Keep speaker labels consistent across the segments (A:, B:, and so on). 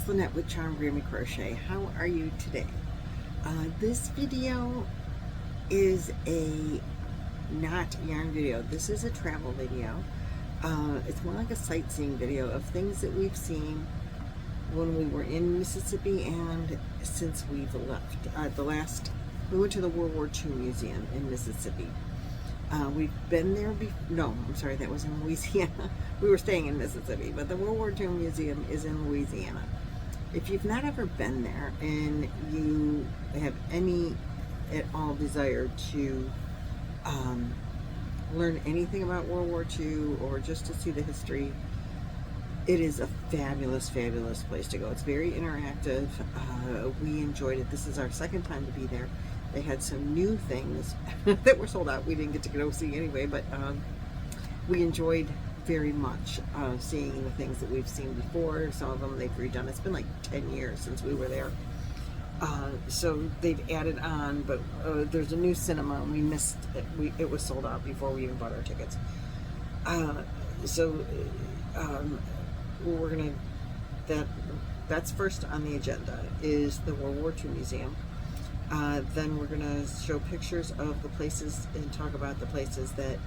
A: it's Lynette with Charm Grammy Crochet. How are you today? This video is a not yarn video. This is a travel video. It's more like a sightseeing video of things that we've seen when we were in Mississippi and since we've left. We went to the World War II Museum in Mississippi. We've been there no, I'm sorry, that was in Louisiana. We were staying in Mississippi, but the World War II Museum is in Louisiana. If you've not ever been there and you have any at all desire to learn anything about World War II or just to see the history, it is a fabulous, fabulous place to go. It's very interactive. We enjoyed it. This is our second time to be there. They had some new things that were sold out. We didn't get to go see anyway, but we enjoyed very much seeing the things that we've seen before. Some of them they've redone. It's been like 10 years since we were there. So they've added on, but there's a new cinema and we missed it. It was sold out before we even bought our tickets. We're gonna, that's first on the agenda is the World War II Museum. Then we're gonna show pictures of the places and talk about the places that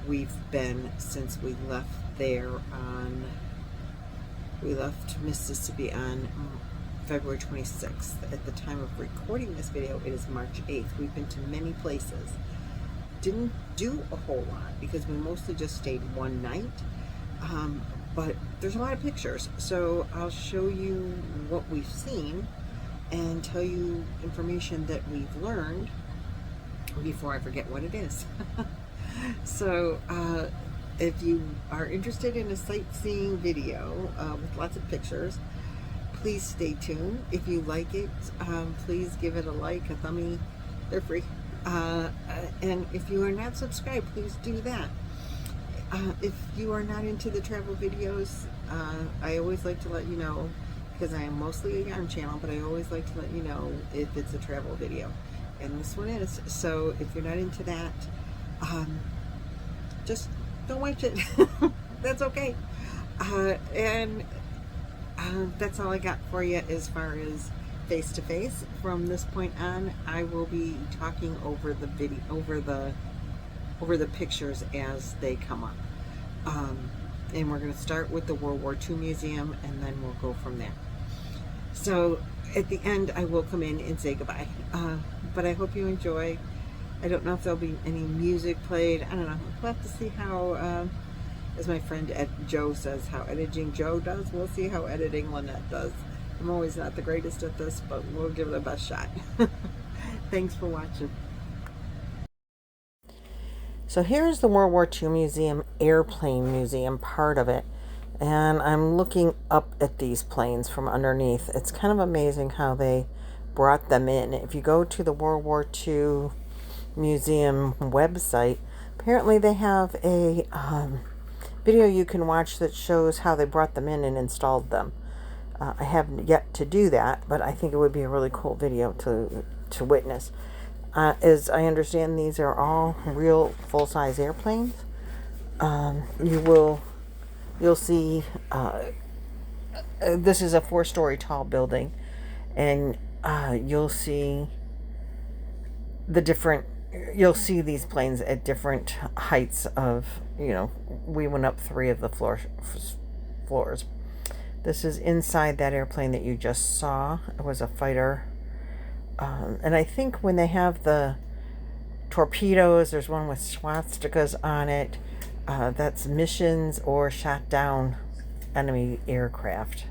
A: we've been since we left there we left Mississippi on February 26th. At the time of recording this video, it is March 8th. We've been to many places. Didn't do a whole lot because we mostly just stayed one night. But there's a lot of pictures. So I'll show you what we've seen and tell you information that we've learned before I forget what it is. So if you are interested in a sightseeing video with lots of pictures, please stay tuned. If you like it, please give it a like, a thumbie. They're free. And if you are not subscribed, please do that. If you are not into the travel videos, I always like to let you know, because I am mostly a yarn channel, but I always like to let you know if it's a travel video. And this one is. So if you're not into that, just don't watch it. That's okay. That's all I got for you as far as face-to-face. From this point on, I will be talking over the video, over the pictures as they come up. And we're going to start with the World War II Museum, and then we'll go from there. So at the end, I will come in and say goodbye. But I hope you enjoy. I don't know if there'll be any music played. I don't know. We'll have to see how, as my friend Joe says, how editing Joe does. We'll see how editing Lynette does. I'm always not the greatest at this, but we'll give it a best shot. Thanks for watching. So here's the World War II Museum, Airplane Museum, part of it. And I'm looking up at these planes from underneath. It's kind of amazing how they brought them in. If you go to the World War II Museum website, apparently they have a video you can watch that shows how they brought them in and installed them. I haven't yet to do that, but I think it would be a really cool video to witness. As I understand, these are all real full-size airplanes. You'll see this is a 4-story tall building, and you'll see you'll see these planes at different heights of, we went up 3 of the floors. This is inside that airplane that you just saw. It was a fighter. And I think when they have the torpedoes, there's one with swastikas on it. That's missions or shot down enemy aircraft.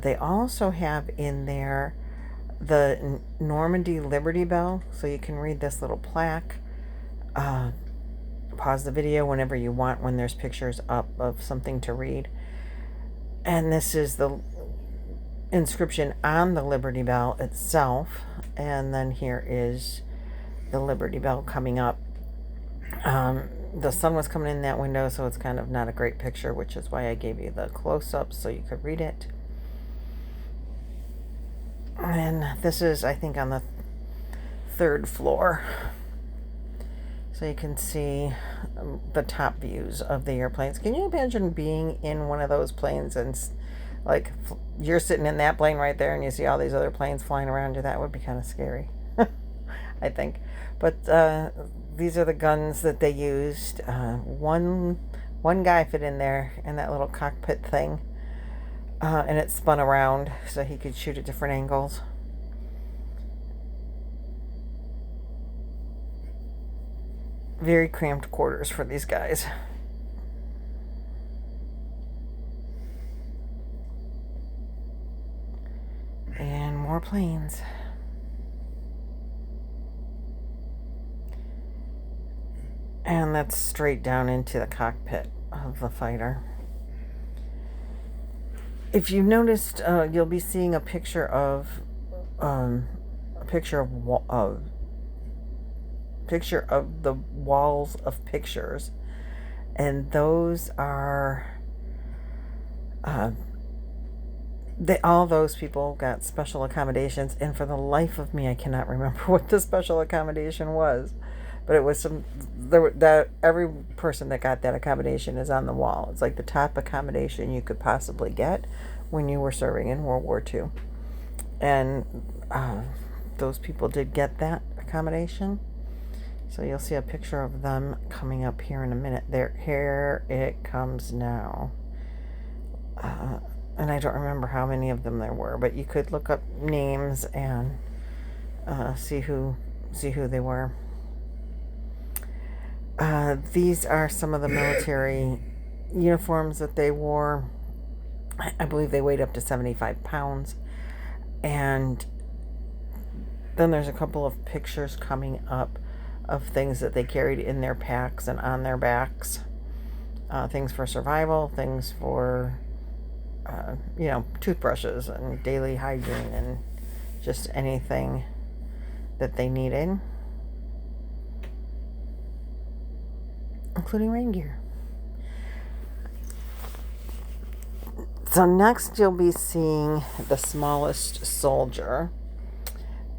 A: They also have in there the Normandy Liberty Bell, so you can read this little plaque. Pause the video whenever you want when there's pictures up of something to read. And this is the inscription on the Liberty Bell itself, and then here is the Liberty Bell coming up. The sun was coming in that window, so it's kind of not a great picture, which is why I gave you the close-up so you could read it. And this is, I think, on the 3rd floor. So you can see the top views of the airplanes. Can you imagine being in one of those planes and
B: Like, you're sitting in that plane right there and you see all these other planes flying around you. That would be kind of scary, I think. But these are the guns that they used. One guy fit in there in that little cockpit thing, and it spun around so he could shoot at different angles. Very cramped quarters for these guys. And more planes. And that's straight down into the cockpit of the fighter. If you noticed, you'll be seeing a picture of the walls of pictures, and those are all those people got special accommodations, and for the life of me I cannot remember what the special accommodation was, but it was every person that got that accommodation is on the wall. It's like the top accommodation you could possibly get when you were serving in World War II, and those people did get that accommodation. So you'll see a picture of them coming up here in a minute. Here it comes now. And I don't remember how many of them there were, but you could look up names and see who they were. These are some of the military uniforms that they wore. I believe they weighed up to 75 pounds. And then there's a couple of pictures coming up of things that they carried in their packs and on their backs. Things for survival, things for, toothbrushes and daily hygiene and just anything that they needed, including rain gear. So next you'll be seeing the smallest soldier,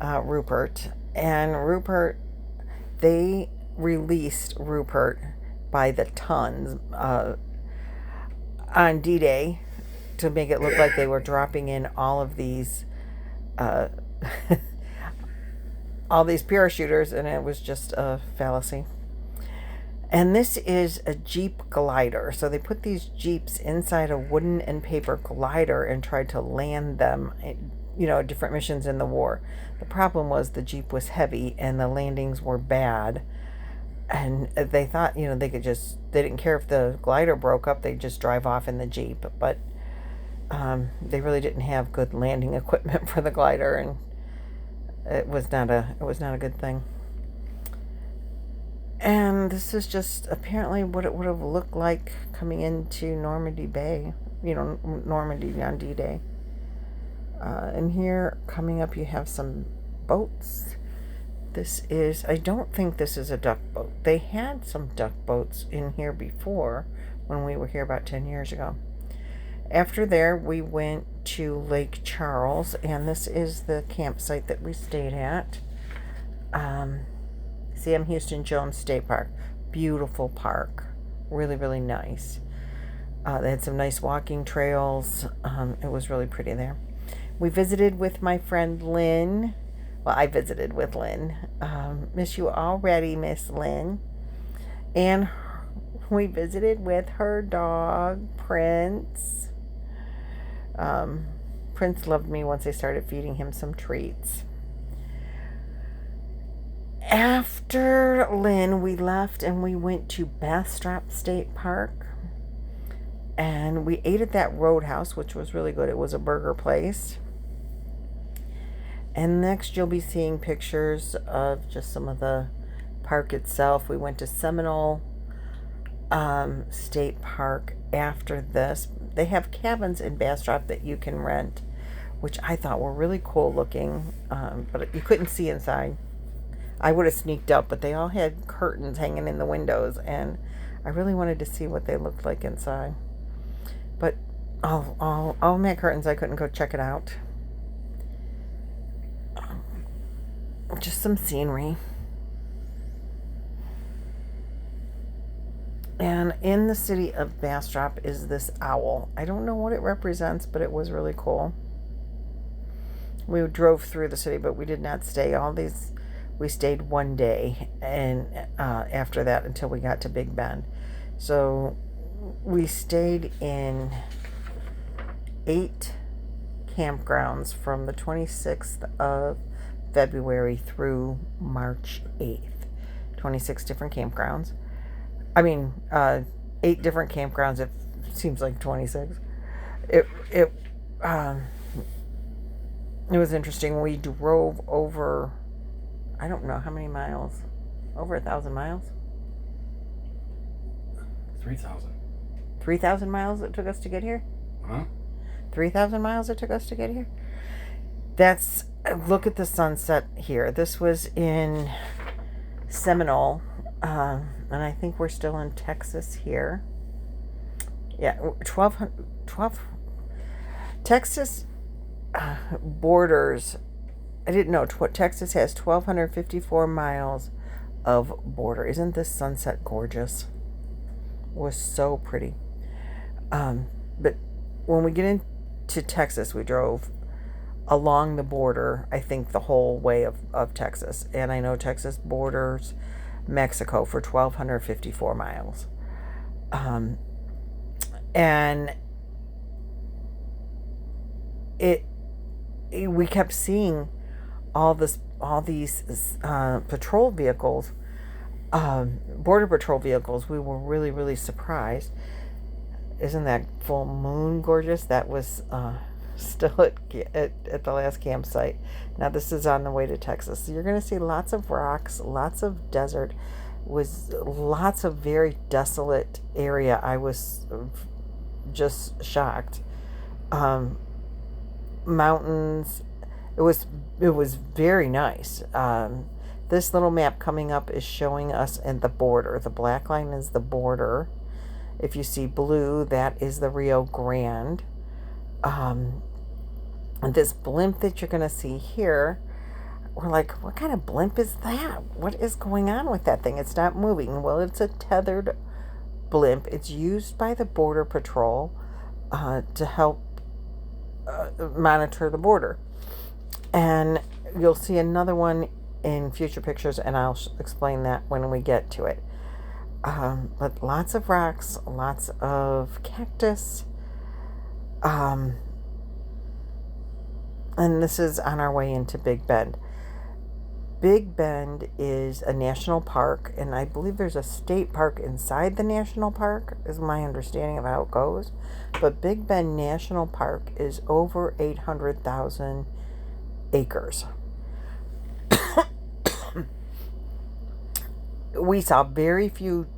B: Rupert. And Rupert, they released Rupert by the tons on D-Day to make it look like they were dropping in all of these all these parachuters, and it was just a fallacy. And this is a Jeep glider. So they put these Jeeps inside a wooden and paper glider and tried to land them, different missions in the war. The problem was the Jeep was heavy and the landings were bad. And they thought, they didn't care if the glider broke up, they'd just drive off in the Jeep. But they really didn't have good landing equipment for the glider, and it was not a good thing. And this is just apparently what it would have looked like coming into Normandy Bay, Normandy on D-Day. And here coming up you have some boats. I don't think this is a duck boat. They had some duck boats in here before when we were here about 10 years ago. After there, we went to Lake Charles, and this is the campsite that we stayed at. Sam Houston Jones State Park. Beautiful park. Really, really nice. They had some nice walking trails. It was really pretty there. We visited with my friend Lynn. Well, I visited with Lynn. Miss you already, Miss Lynn. And we visited with her dog, Prince. Prince loved me once I started feeding him some treats. After Lynn, we left and we went to Bastrop State Park. And we ate at that Roadhouse, which was really good. It was a burger place. And next you'll be seeing pictures of just some of the park itself. We went to Seminole State Park after this. They have cabins in Bastrop that you can rent, which I thought were really cool looking, but you couldn't see inside. I would have sneaked up, but they all had curtains hanging in the windows, and I really wanted to see what they looked like inside. But all my curtains, I couldn't go check it out. Just some scenery. And in the city of Bastrop is this owl. I don't know what it represents, but it was really cool. We drove through the city, but we did not stay. We stayed one day, and after that until we got to Big Bend. So we stayed in 8 campgrounds from the 26th of February through March 8th. 26 different campgrounds. 8 different campgrounds. It seems like 26. It was interesting. We drove over, I don't know how many miles, over 1,000 miles.
C: 3,000.
B: 3,000 miles it took us to get here. 3,000 miles it took us to get here. Look at the sunset here. This was in Seminole, and I think we're still in Texas here. Yeah, 12 Texas borders. I didn't know Texas has 1,254 miles of border. Isn't this sunset gorgeous? It was so pretty. But when we get into Texas, we drove along the border, I think the whole way of Texas. And I know Texas borders Mexico for 1,254 miles. And we kept seeing all these patrol vehicles, border patrol vehicles. We were really, really surprised. Isn't that full moon gorgeous? That was still at the last campsite. Now this is on the way to Texas. So you're going to see lots of rocks, lots of desert, was lots of very desolate area. I was just shocked. Mountains. It was very nice. This little map coming up is showing us in the border. The black line is the border. If you see blue, that is the Rio Grande. And this blimp that you're going to see here, we're like, what kind of blimp is that? What is going on with that thing? It's not moving. Well, it's a tethered blimp. It's used by the Border Patrol to help monitor the border. And you'll see another one in future pictures, and I'll explain that when we get to it. But lots of rocks, lots of cactus. And this is on our way into Big Bend. Big Bend is a national park, and I believe there's a state park inside the national park, is my understanding of how it goes. But Big Bend National Park is over 800,000 acres. We saw very few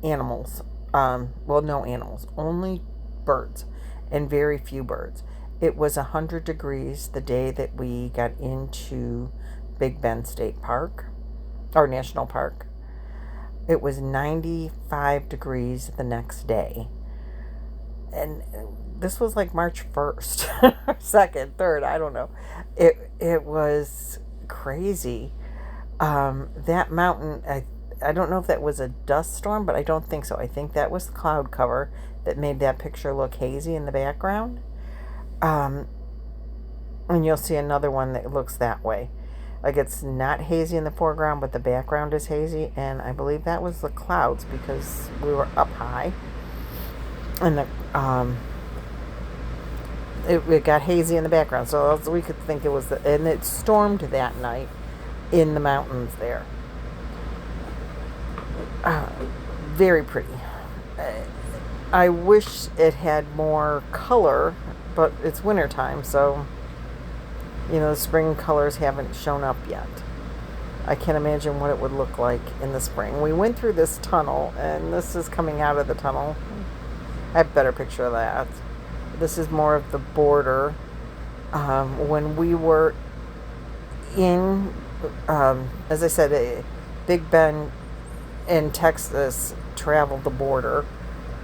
B: animals. No animals, only birds, and very few birds. It was 100 degrees the day that we got into Big Bend State Park, or National Park. It was 95 degrees the next day. And this was like March 1st, 2nd, 3rd, I don't know. It was crazy. That mountain, I don't know if that was a dust storm, but I don't think so. I think that was the cloud cover that made that picture look hazy in the background. And you'll see another one that looks that way. Like it's not hazy in the foreground, but the background is hazy. And I believe that was the clouds because we were up high. And it got hazy in the background. So we could think it was and it stormed that night in the mountains there. Very pretty. I wish it had more color, but it's wintertime, so the spring colors haven't shown up yet. I can't imagine what it would look like in the spring. We went through this tunnel, and this is coming out of the tunnel. I have a better picture of that. This is more of the border. When we were in, as I said, Big Bend in Texas traveled the border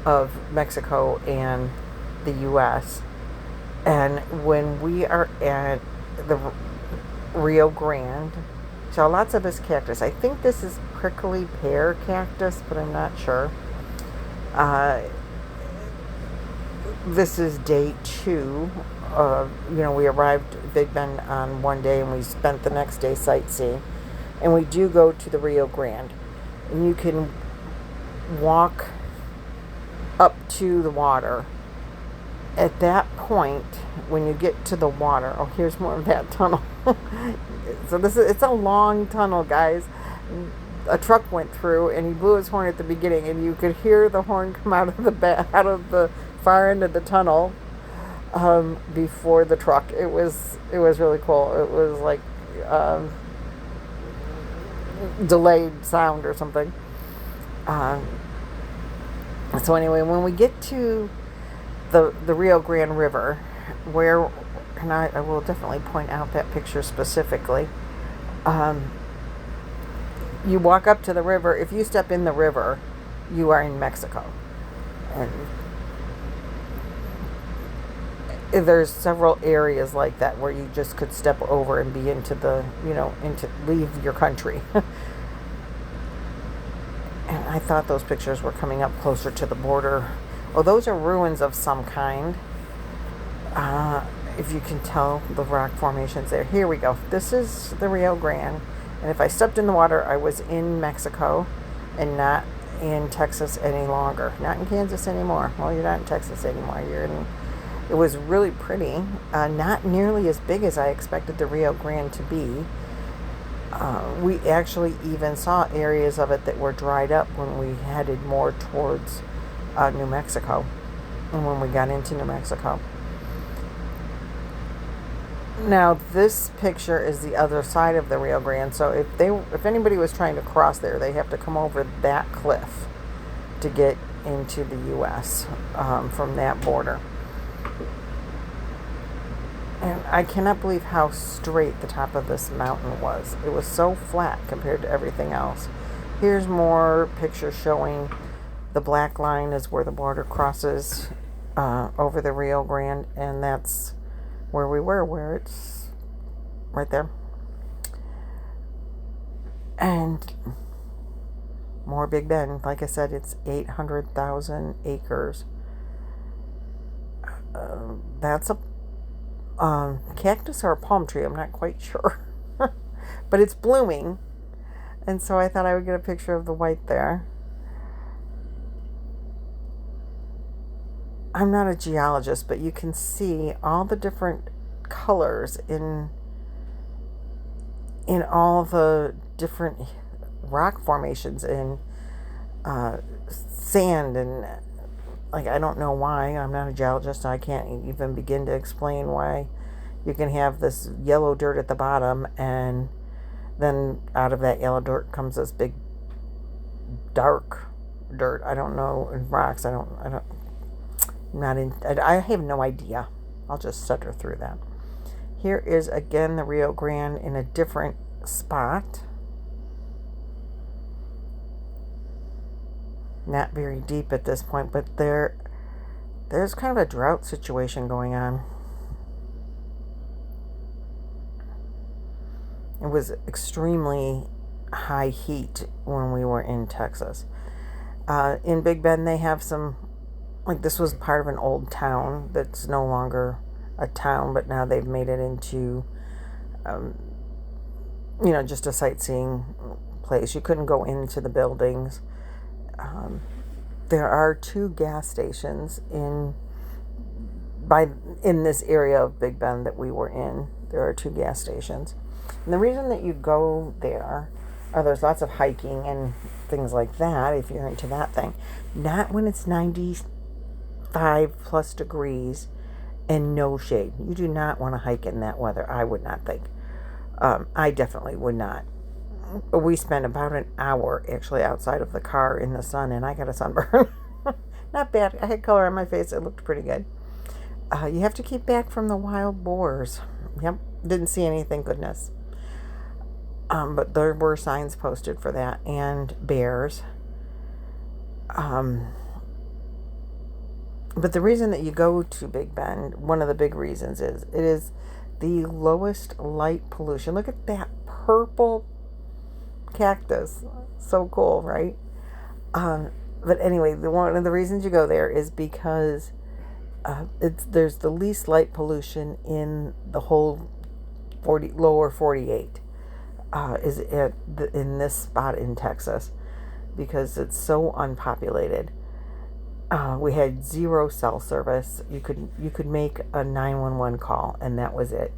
B: of Mexico and the U.S. And when we are at the Rio Grande, saw lots of this cactus. I think this is prickly pear cactus, but I'm not sure. Uh, this is day 2. We arrived at Big Bend on one day and we spent the next day sightseeing. And we do go to the Rio Grande. And you can walk up to the water. At that point, when you get to the water, oh, here's more of that tunnel. So it's a long tunnel, guys. A truck went through and he blew his horn at the beginning, and you could hear the horn come out of the far end of the tunnel before the truck. It was really cool. It was like delayed sound or something. So anyway, when we get to the Rio Grande River, and I will definitely point out that picture specifically. You walk up to the river. If you step in the river, you are in Mexico. And there's several areas like that where you just could step over and be into leave your country. And I thought those pictures were coming up closer to the border. Oh, those are ruins of some kind. If you can tell the rock formations there. Here we go. This is the Rio Grande. And if I stepped in the water, I was in Mexico and not in Texas any longer. Not in Kansas anymore. Well, you're not in Texas anymore. It was really pretty. Not nearly as big as I expected the Rio Grande to be. We actually even saw areas of it that were dried up when we headed more towards New Mexico, and when we got into New Mexico. Now, this picture is the other side of the Rio Grande, so if anybody was trying to cross there, they have to come over that cliff to get into the U.S. From that border. And I cannot believe how straight the top of this mountain was. It was so flat compared to everything else. Here's more pictures showing the black line is where the border crosses over the Rio Grande, and that's where we were, where it's right there. And more Big Bend. Like I said, it's 800,000 acres. That's a cactus or a palm tree, I'm not quite sure. But it's blooming. And so I thought I would get a picture of the white there. I'm not a geologist, but you can see all the different colors in all the different rock formations in sand, and I don't know why. I'm not a geologist. I can't even begin to explain why you can have this yellow dirt at the bottom, and then out of that yellow dirt comes this big dark dirt. I don't know, rocks. I have no idea. I'll just stutter through that. Here is again the Rio Grande in a different spot. Not very deep at this point, but there's kind of a drought situation going on. It was extremely high heat when we were in Texas. In Big Bend, they have some, this was part of an old town that's no longer a town, but now they've made it into, just a sightseeing place. You couldn't go into the buildings. There are 2 gas stations in this area of Big Bend that we were in. There are 2 gas stations. And the reason that you go there, there's lots of hiking and things like that, if you're into that thing. Not when it's 95 plus degrees and no shade. You do not want to hike in that weather, I would not think. I definitely would not. We spent about an hour actually outside of the car in the sun, and I got a sunburn. Not bad. I had color on my face. It looked pretty good. You have to keep back from the wild boars. Yep. Didn't see anything, goodness. But there were signs posted for that, and bears. But the reason that you go to Big Bend, one of the big reasons is it is the lowest light pollution. Look at that purple cactus. So cool, right? But anyway, one of the reasons you go there is because there's the least light pollution in the whole lower 48 in this spot in Texas, because it's so unpopulated. We had 0 cell service. You could make a 911 call, and that was it.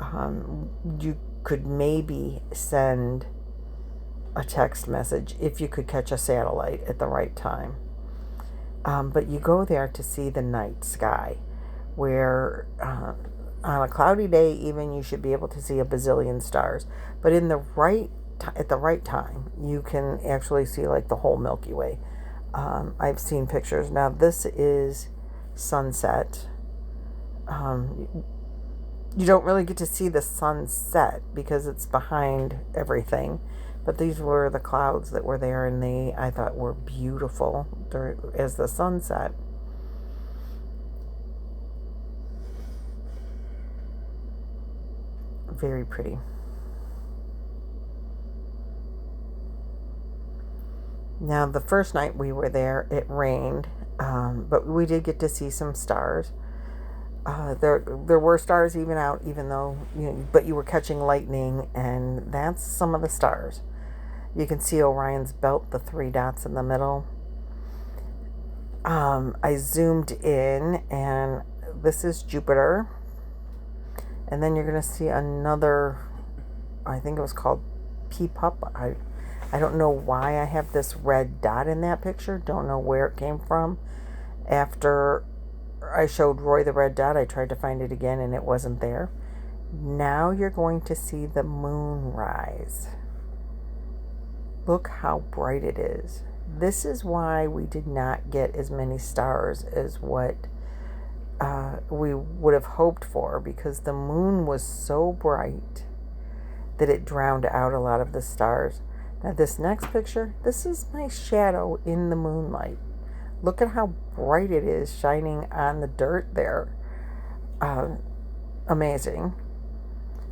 B: You could maybe send a text message if you could catch a satellite at the right time. But you go there to see the night sky, where on a cloudy day even you should be able to see a bazillion stars. But at the right time, you can actually see like the whole Milky Way. I've seen pictures. Now this is sunset. You don't really get to see the sunset because it's behind everything. But these were the clouds that were there, and I thought were beautiful as the sunset. Very pretty. Now, the first night we were there, it rained, but we did get to see some stars. There were stars even though, but you were catching lightning, and that's some of the stars. You can see Orion's belt, the 3 dots in the middle. I zoomed in, and this is Jupiter. And then you're going to see another, I think it was called Peep-Up. I don't know why I have this red dot in that picture. Don't know where it came from. After I showed Roy the red dot, I tried to find it again, and it wasn't there. Now you're going to see the moon rise. Look how bright it is. This is why we did not get as many stars as what we would have hoped for, because the moon was so bright that it drowned out a lot of the stars. Now this next picture, this is my shadow in the moonlight. Look at how bright it is shining on the dirt there. Amazing.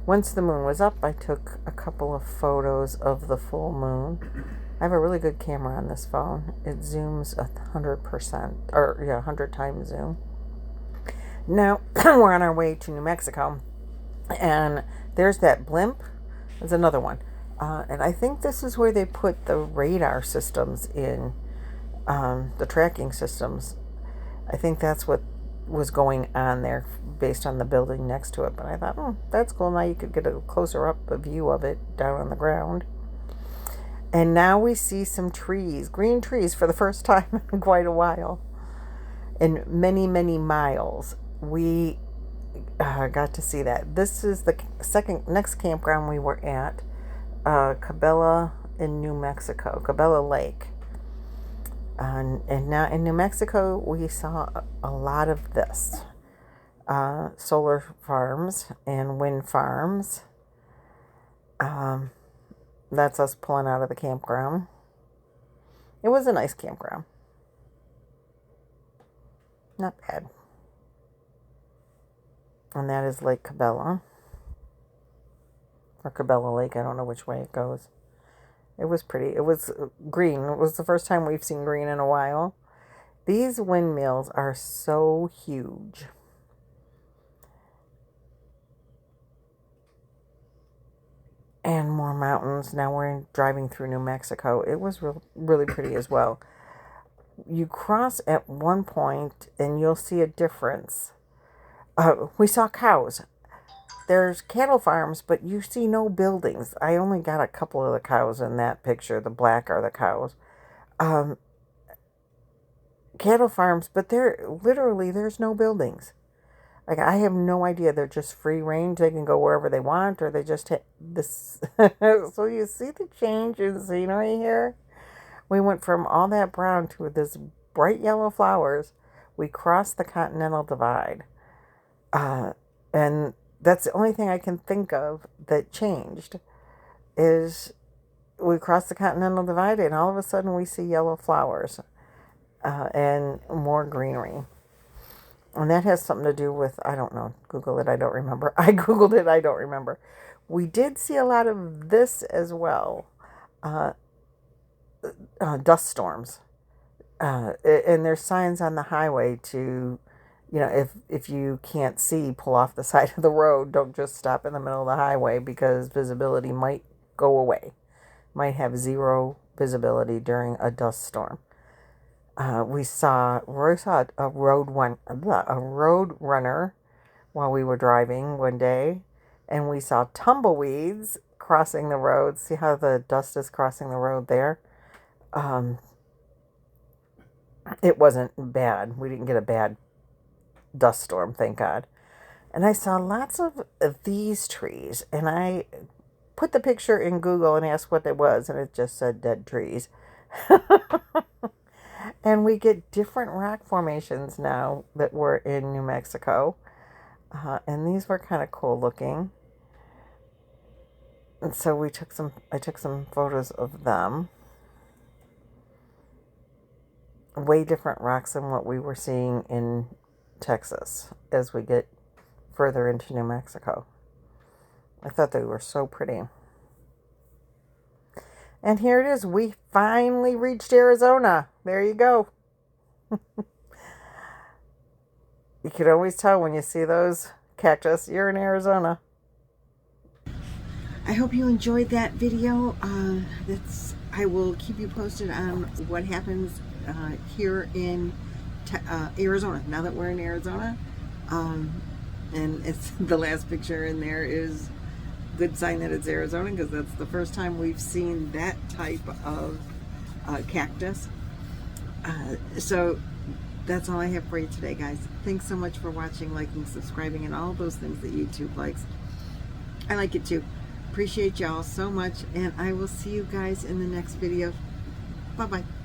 B: Once the moon was up, I took a couple of photos of the full moon. I have a really good camera on this phone. It zooms 100%, 100 times zoom. Now, we're on our way to New Mexico, and there's that blimp. There's another one. And I think this is where they put the radar systems in, the tracking systems. I think that's what was going on there based on the building next to it. But I thought, that's cool. Now you could get a closer up view of it down on the ground. And now we see some trees, green trees, for the first time in quite a while. In many, many miles. We got to see that. This is the next campground we were at, Cabela in New Mexico, Cabela Lake. And now in New Mexico, we saw a lot of this. Solar farms and wind farms. That's us pulling out of the campground. It was a nice campground. Not bad. And that is Lake Cabela. Or Cabela Lake. I don't know which way it goes. It was pretty. It was green. It was the first time we've seen green in a while. These windmills are so huge. And more mountains. Now we're driving through New Mexico. It was really pretty as well. You cross at one point and you'll see a difference. We saw cows. There's cattle farms, but you see no buildings. I only got a couple of the cows in that picture. The black are the cows. Cattle farms, but there's no buildings. Like, I have no idea. They're just free range. They can go wherever they want, or they just hit this. So you see the change in scenery here? We went from all that brown to this bright yellow flowers. We crossed the Continental Divide. And that's the only thing I can think of that changed, is we crossed the Continental Divide and all of a sudden we see yellow flowers and more greenery. And that has something to do with, I don't know, Google it, I don't remember. I Googled it, I don't remember. We did see a lot of this as well. Dust storms. And there's signs on the highway to, you know, if you can't see, pull off the side of the road. Don't just stop in the middle of the highway, because visibility might go away. Might have zero visibility during a dust storm. Roy saw a road runner while we were driving one day, and we saw tumbleweeds crossing the road. See how the dust is crossing the road there? It wasn't bad. We didn't get a bad dust storm, thank God. And I saw lots of these trees, and I put the picture in Google and asked what it was, and it just said dead trees. And we get different rock formations now that were in New Mexico. And these were kind of cool looking. And so I took some photos of them. Way different rocks than what we were seeing in Texas as we get further into New Mexico. I thought they were so pretty. And here it is. We finally reached Arizona. There you go. You can always tell when you see those cactus, you're in Arizona.
A: I hope you enjoyed that video. I will keep you posted on what happens here in Arizona. Now that we're in Arizona, and it's the last picture in there is good sign that it's Arizona, because that's the first time we've seen that type of cactus. So that's all I have for you today, guys. Thanks so much for watching, liking, subscribing, and all those things that YouTube likes. I like it too. Appreciate y'all so much, and I will see you guys in the next video. Bye-bye.